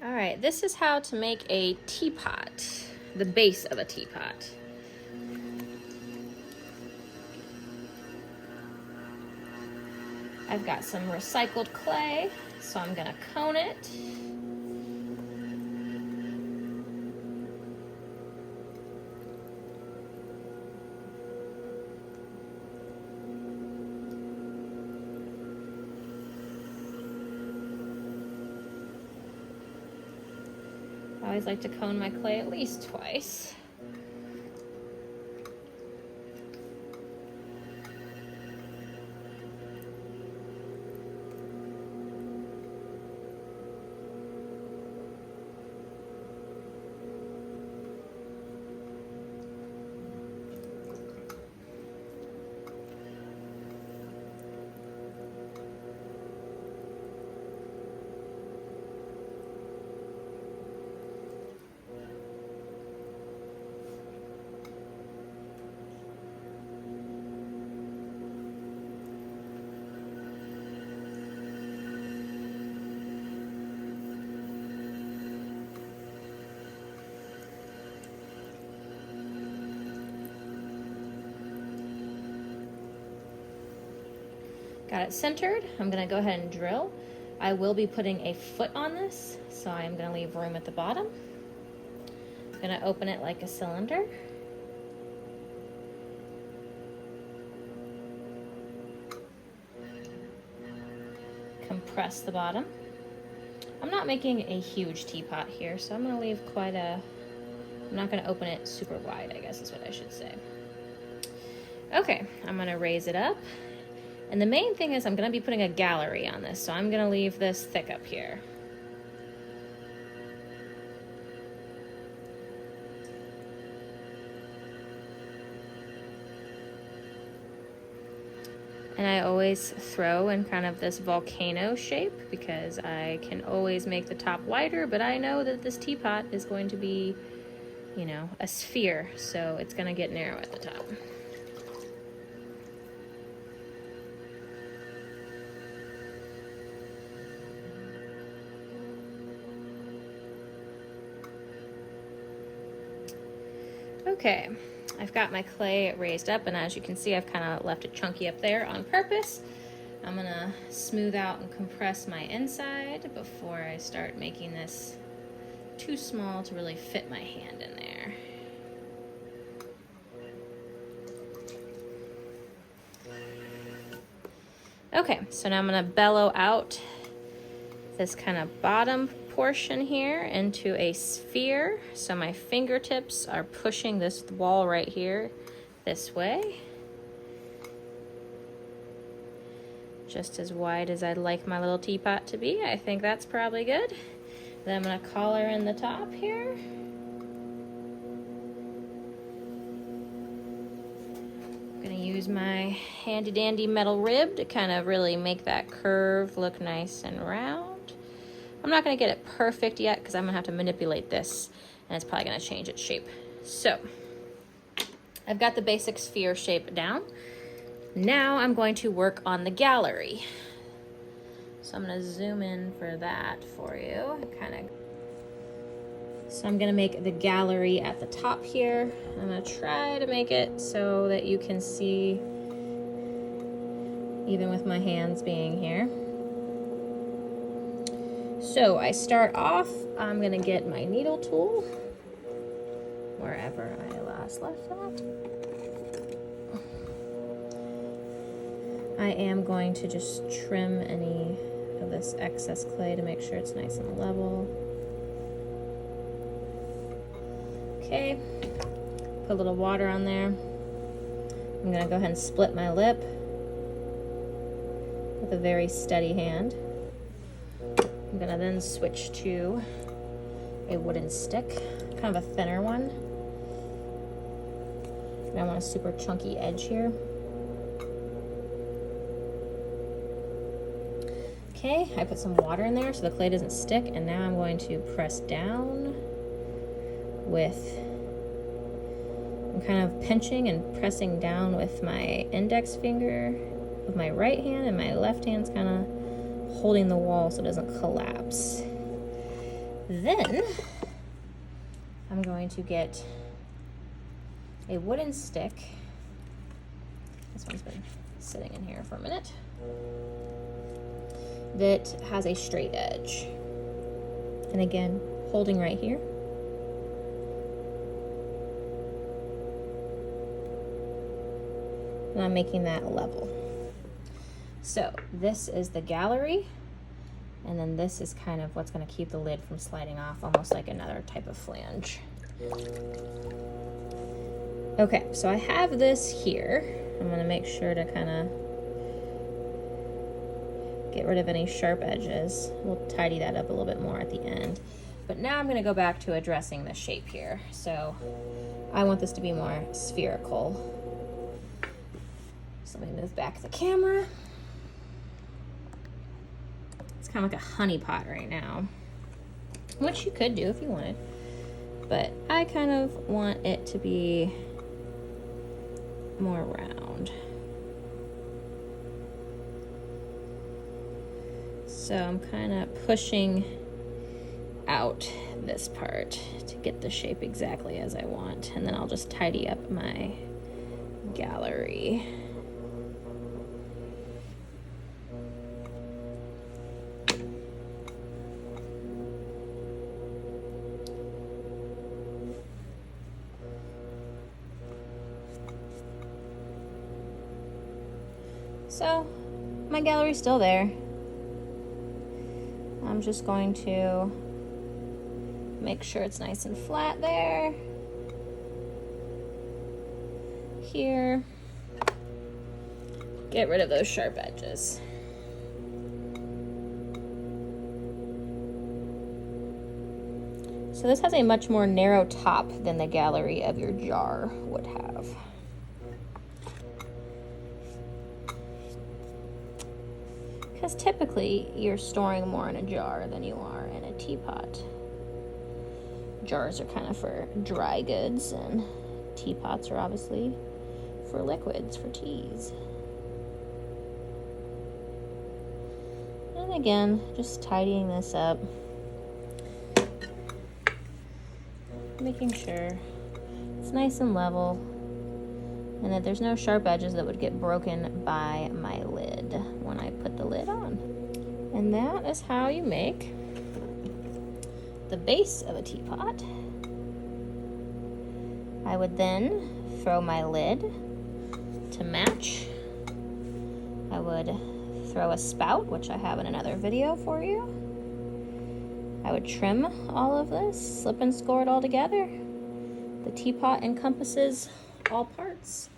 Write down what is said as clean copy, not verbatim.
All right, this is how to make a teapot, the base of a teapot. I've got some recycled clay, so I'm gonna cone it. I always like to cone my clay at least twice. Got it centered. I'm gonna go ahead and drill. I will be putting a foot on this, so I'm gonna leave room at the bottom. I'm gonna open it like a cylinder. Compress the bottom. I'm not making a huge teapot here, so I'm gonna leave quite a, I'm not gonna open it super wide, I guess is what I should say. Okay, I'm gonna raise it up. And the main thing is I'm gonna be putting a gallery on this, so I'm gonna leave this thick up here. And I always throw in kind of this volcano shape because I can always make the top wider, but I know that this teapot is going to be, you know, a sphere, so it's gonna get narrow at the top. Okay, I've got my clay raised up, and as you can see, I've kind of left it chunky up there on purpose. I'm gonna smooth out and compress my inside before I start making this too small to really fit my hand in there. Okay, so now I'm gonna bellow out this kind of bottom portion here into a sphere. So my fingertips are pushing this wall right here this way. Just as wide as I'd like my little teapot to be. I think that's probably good. Then I'm gonna collar in the top here. I'm gonna use my handy dandy metal rib to kind of really make that curve look nice and round. I'm not gonna get it perfect yet because I'm gonna have to manipulate this and it's probably gonna change its shape. So I've got the basic sphere shape down. Now I'm going to work on the gallery. So I'm gonna zoom in for that for you. So I'm gonna make the gallery at the top here. I'm gonna try to make it so that you can see even with my hands being here. So I start off, I'm gonna get my needle tool, wherever I last left that. I am going to just trim any of this excess clay to make sure it's nice and level. Okay, put a little water on there. I'm gonna go ahead and split my lip with a very steady hand. I'm gonna then switch to a wooden stick, kind of a thinner one. And I want a super chunky edge here. Okay, I put some water in there so the clay doesn't stick, and now I'm going to press down with, I'm kind of pinching and pressing down with my index finger of my right hand, and my left hand's kind of holding the wall so it doesn't collapse. Then I'm going to get a wooden stick. This one's been sitting in here for a minute. That has a straight edge. And again, holding right here. And I'm making that level. So this is the gallery, and then this is kind of what's going to keep the lid from sliding off, almost like another type of flange. Okay, so I have this here. I'm going to make sure to kind of get rid of any sharp edges. We'll tidy that up a little bit more at the end. But now I'm going to go back to addressing the shape here. So I want this to be more spherical. So let me move back the camera. It's kind of like a honey pot right now, which you could do if you wanted. But I kind of want it to be more round. So I'm kind of pushing out this part to get the shape exactly as I want. And then I'll just tidy up my gallery. So my gallery's still there. I'm just going to make sure it's nice and flat there. Here. Get rid of those sharp edges. So this has a much more narrow top than the gallery of your jar would have. Because typically you're storing more in a jar than you are in a teapot. Jars are kind of for dry goods, and teapots are obviously for liquids, for teas. And again, just tidying this up. Making sure it's nice and level, and that there's no sharp edges that would get broken by my lid when I put the lid on. And that is how you make the base of a teapot. I would then throw my lid to match. I would throw a spout, which I have in another video for you. I would trim all of this, slip and score it all together. The teapot encompasses all parts.